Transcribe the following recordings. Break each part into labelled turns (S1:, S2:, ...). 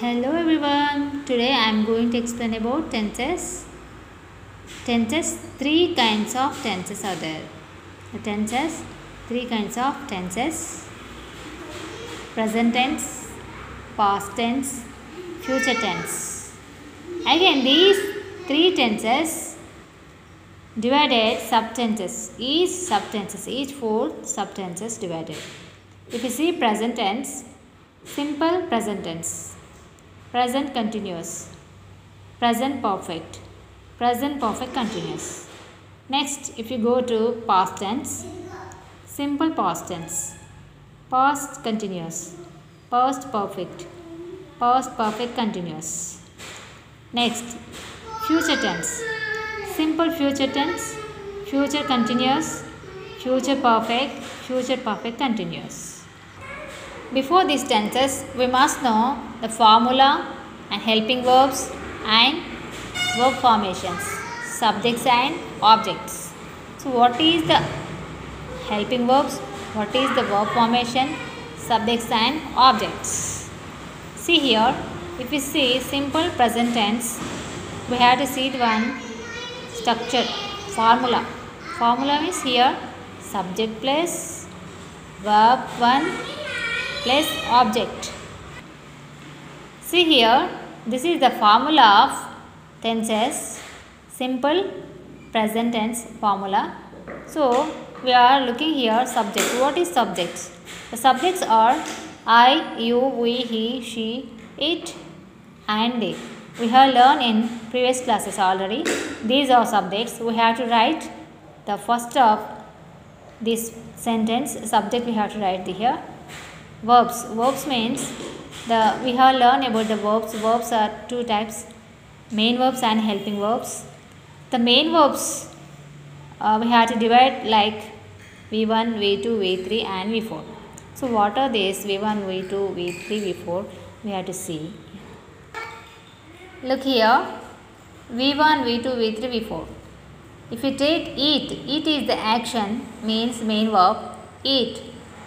S1: Hello everyone. Today I am going to explain about tenses. Tenses, three kinds of tenses are there. The tenses, three kinds of tenses. Present tense, past tense, future tense. Again, these three tenses divided subtenses. Each four subtenses divided. If you see present tense, simple present tense, present continuous, present perfect continuous. Next, if you go to past tense, simple past tense, past continuous, past perfect continuous. Next, future tense, simple future tense, future continuous, future perfect continuous. Before these tenses, we must know the formula and helping verbs and verb formations, subjects and objects. So, what is the helping verbs? What is the verb formation, subjects and objects? See here, if we see simple present tense, we have to see one structure, formula. Formula is here subject plus verb 1 plus object. See here, this is the formula of tenses, simple present tense formula. So, we are looking here subject. What is subjects? The subjects are I, you, we, he, she, it and they. We have learned in previous classes already. These are subjects. We have to write the first of this sentence, subject we have to write here. Verbs. Verbs means we have learned about the verbs. Verbs are two types, main verbs and helping verbs. The main verbs we have to divide like V1, V2, V3 and V4. So what are these V1, V2, V3, V4? We have to see. Look here, V1, V2, V3, V4. If you take eat is the action, means main verb, eat,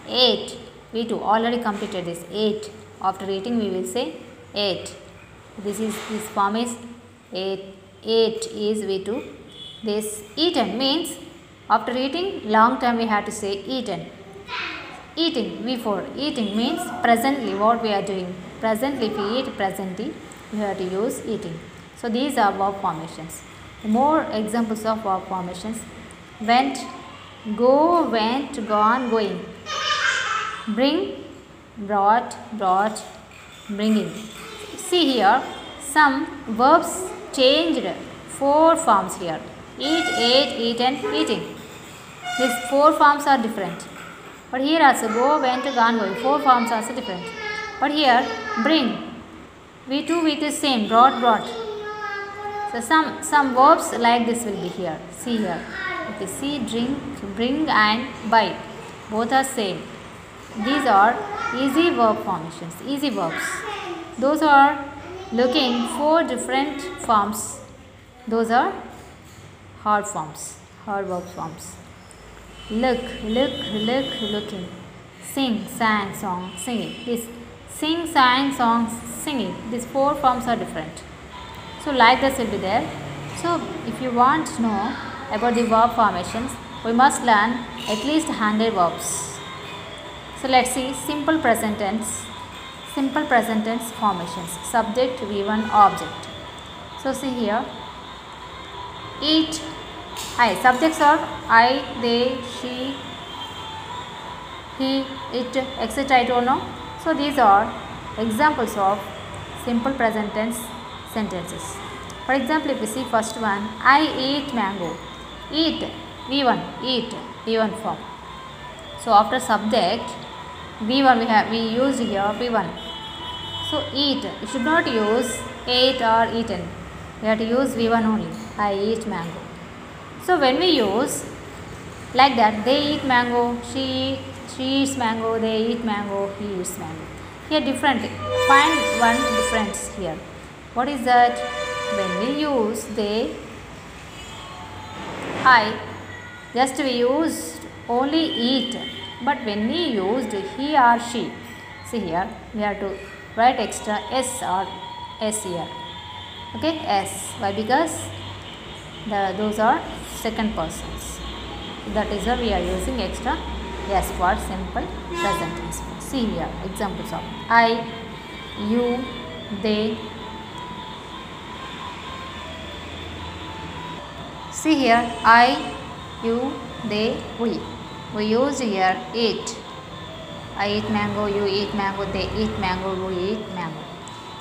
S1: ate. V2 already completed this, ate. After eating we will say ate. This form is ate is V2. This eaten means after eating long time we have to say eaten. Eating V4. Eating means presently what we are doing. Presently if we eat presently we have to use eating. So these are verb formations. More examples of verb formations. Went, go, went, gone, going. Bring, brought, bringing. See here, some verbs changed 4 forms here. Eat, ate, eaten, eating. These 4 forms are different. But here also go, went, gone, going. 4 forms are also different. But here, bring. V2 with the same, brought. So some verbs like this will be here. See here. If you see drink, bring and buy. Both are same. These are easy verb formations, easy verbs. Those are looking 4 different forms. Those are hard forms, hard verb forms. Look, looking. Sing, sang, song, singing. This sing, sang, song, singing. These 4 forms are different. So like this will be there. So if you want to know about the verb formations, we must learn at least 100 verbs. So let's see simple present tense formations. Subject, V1, object. So see here, eat, I. Subjects are I, they, she, he, it, etc. I don't know. So these are examples of simple present tense sentences. For example, if we see first one, I eat mango. Eat, V1 form. So after subject, V1 we used here V1. So eat, you should not use ate or eaten. We have to use V1 only. I eat mango. So when we use like that, they eat mango, she eats mango, they eat mango, he eats mango. Here different. Find one difference here. What is that? When we use they, I, just we used only eat. But when we used he or she, see here we have to write extra s or s here. Okay, s. Why? Because those are second persons. That is why we are using extra s for simple present tense. See here examples of I, you, they. See here I, you, they, we. We use here eat. I eat mango, you eat mango, they eat mango, we eat mango.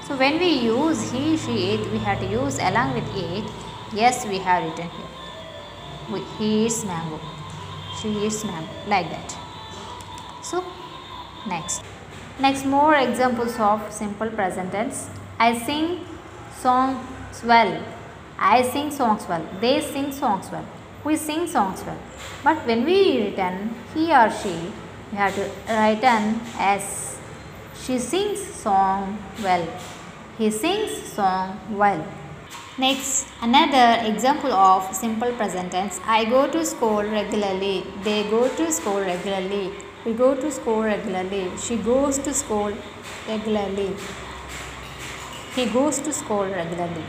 S1: So when we use he, she, it, we have to use along with it. Yes, we have written here. He eats mango, she eats mango, like that. So next more examples of simple present tense. I sing songs well. I sing songs well. They sing songs well. We sing songs well. But when we written he or she, we have to write an s. She sings song well. He sings song well. Next, another example of simple present tense. I go to school regularly. They go to school regularly. We go to school regularly. She goes to school regularly. He goes to school regularly.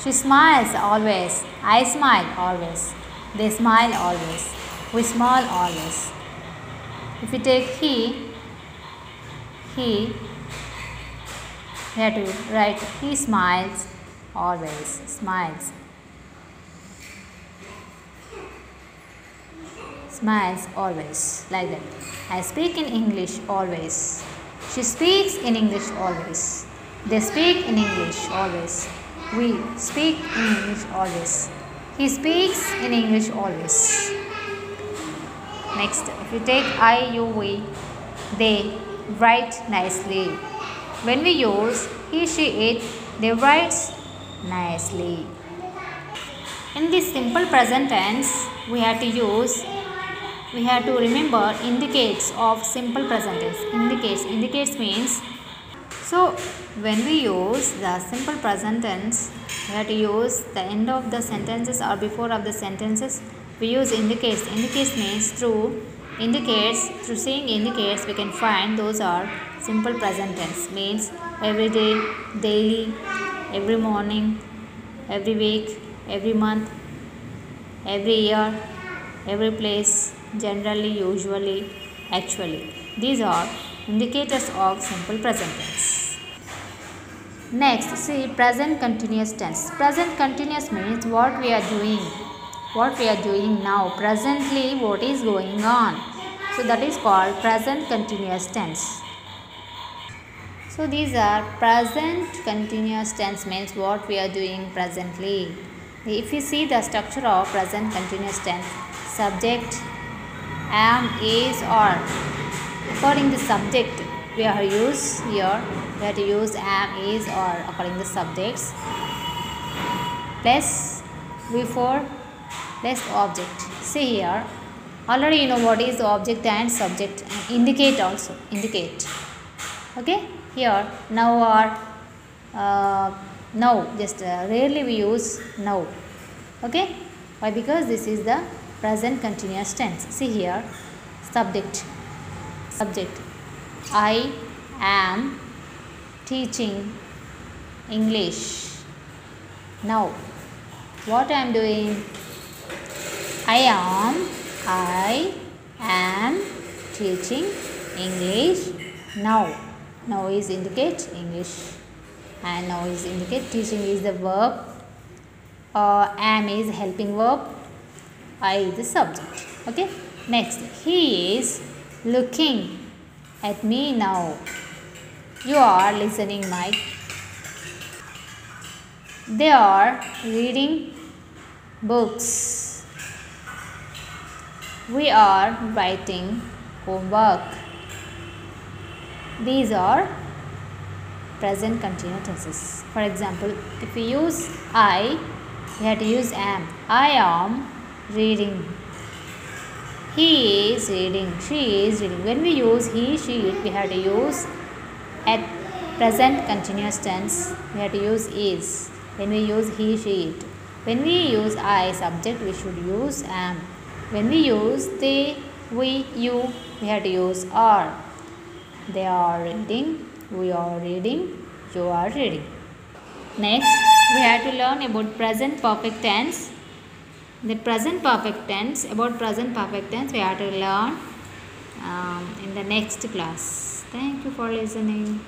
S1: She smiles always. I smile always. They smile always. We smile always. If we take he, we have to write he smiles always. Smiles. Smiles always. Like that. I speak in English always. She speaks in English always. They speak in English always. We speak in English always. He speaks in English always. Next, if you take I, you, we, they write nicely. When we use he, she, it, they write nicely. In this simple present tense, we have to remember indicates of simple present tense. Indicates means, so when we use the simple present tense, we have to use the end of the sentences or before of the sentences. We use indicates. Indicates means through seeing indicates we can find those are simple present tense. Means every day, daily, every morning, every week, every month, every year, every place, generally, usually, actually. These are indicators of simple present tense. Next, see present continuous tense. Present continuous means what we are doing. What we are doing now. Presently, what is going on. So that is called present continuous tense. So these are present continuous tense means what we are doing presently. If you see the structure of present continuous tense, subject, am, is, are. According to subject, we have to use here. We have to use am, is, or according to subjects. Plus before plus object. See here. Already you know what is the object and subject. Indicate also. Indicate. Okay. Here now or now. Just rarely we use now. Okay. Why? Because this is the present continuous tense. See here. Subject. I am teaching English. Now, what I am doing? I am teaching English now. Now is indicate English and now is indicate teaching is the verb. Am is helping verb. I is the subject. Okay. Next, he is looking at me now. You are listening, Mike. They are reading books. We are writing homework. These are present continuous tenses. For example, if we use I, we have to use am. I am reading. He is reading. She is reading. When we use he, she, it, we have to use at present continuous tense. We have to use is. When we use he, she, it. When we use I subject, we should use am. When we use they, we, you, we have to use are. They are reading. we are reading, you are reading. Next, we have to learn about present perfect tense. The present perfect tense, about present perfect tense, we have to learn in the next class. Thank you for listening.